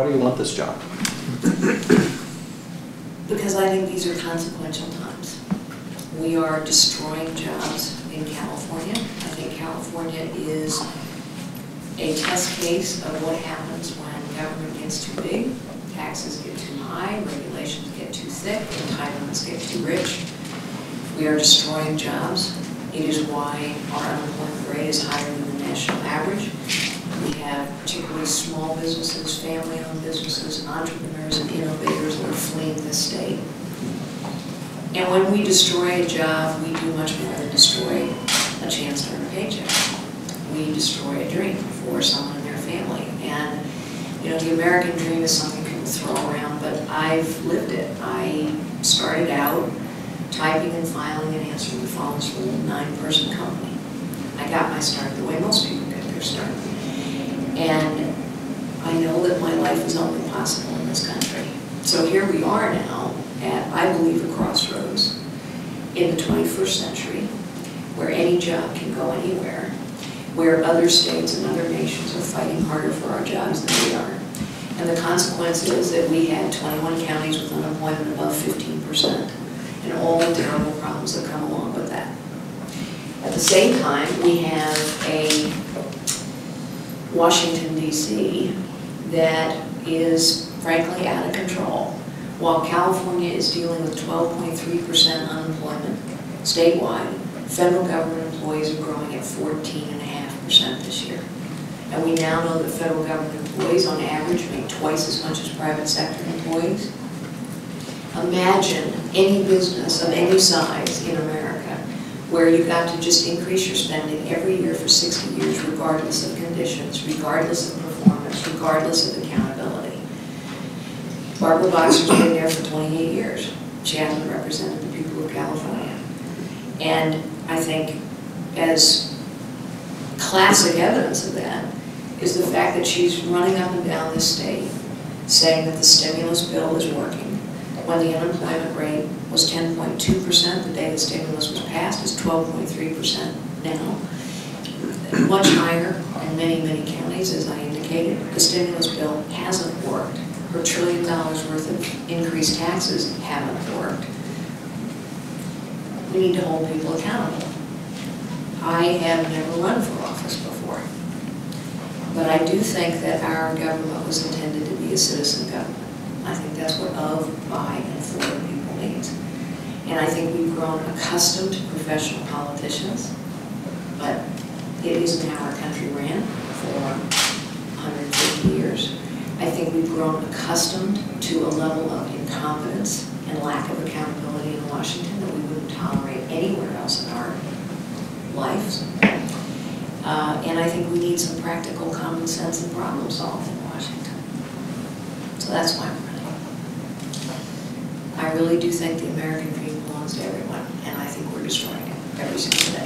do you want this job? Because I think these are consequential times. We are destroying jobs in California. I think California is a test case of what happens when government gets too big, taxes get too high, regulations get too thick, entitlements get too rich. We are destroying jobs. It is why our unemployment rate is higher than the national average. We have particularly small businesses, family-owned businesses, entrepreneurs and innovators that are fleeing this state. And when we destroy a job, we do much more than destroy a chance to earn a paycheck. We destroy a dream for someone in their family. And you know, the American dream is something people throw around, but I've lived it. I started out typing and filing and answering the phones for a 9-person company. I got my start the way most people get their start. And I know that my life is only possible in this country. So here we are now at, I believe, a crossroads in the 21st century where any job can go anywhere, where other states and other nations are fighting harder for our jobs than we are. And the consequence is that we had 21 counties with unemployment above 15%, and all the terrible problems that come along with that. At the same time, we have a Washington D.C. that is frankly out of control. While California is dealing with 12.3% unemployment statewide, federal government employees are growing at 14.5% this year. And we now know that federal government employees on average make twice as much as private sector employees. Imagine any business of any size in America where you got to just increase your spending every year for 60 years regardless of conditions, regardless of performance, regardless of accountability. Barbara Boxer's been there for 28 years. She hasn't represented the people of California. And I think as classic evidence of that is the fact that she's running up and down this state saying that the stimulus bill is working when the unemployment rate was 10.2% the day the stimulus was passed. Is 12.3% now. Much higher in many, many counties, as I indicated. The stimulus bill hasn't worked. Her $1 trillion worth of increased taxes haven't worked. We need to hold people accountable. I have never run for office before, but I do think that our government was intended to be a citizen government. I think that's what of, by, and for the people means. And I think we've grown accustomed to professional politicians, but it isn't how our country ran for 150 years. I think we've grown accustomed to a level of incompetence and lack of accountability in Washington that we wouldn't tolerate anywhere else in our lives. And I think we need some practical common sense and problem solving in Washington. So that's why I'm running. I really do think the American dream belongs to everyone, and I think we're destroying it every single day.